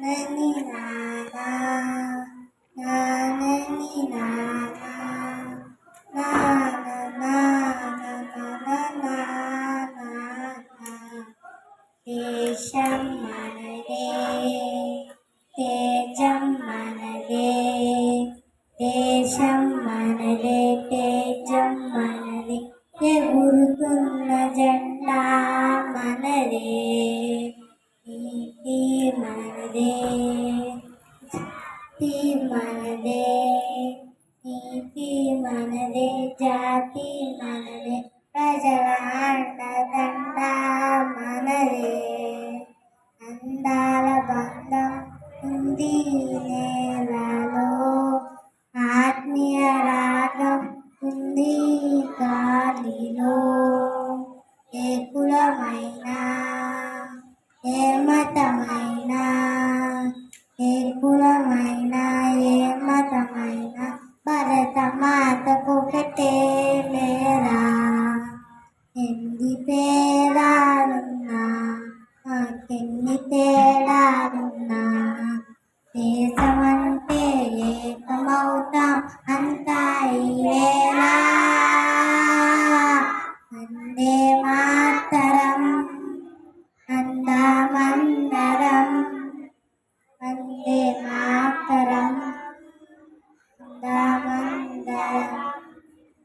నని నానా నానని నానా నాన నాన దేశం మనదే తేజం మనదే దేశం మనదే తేజం మనదే ఎగురుతున్న జెండా మనదే నీతి మనదే జాతి మనదే నీతి మనదే జాతి మనదే ప్రజల అండదండ మనదే అందాల బంధం ఉంది నేలలో ఆత్మీయ రాగం ఉంది గాలిలో ఏ కులమైనా ఏ మతమైనా ఏ కుల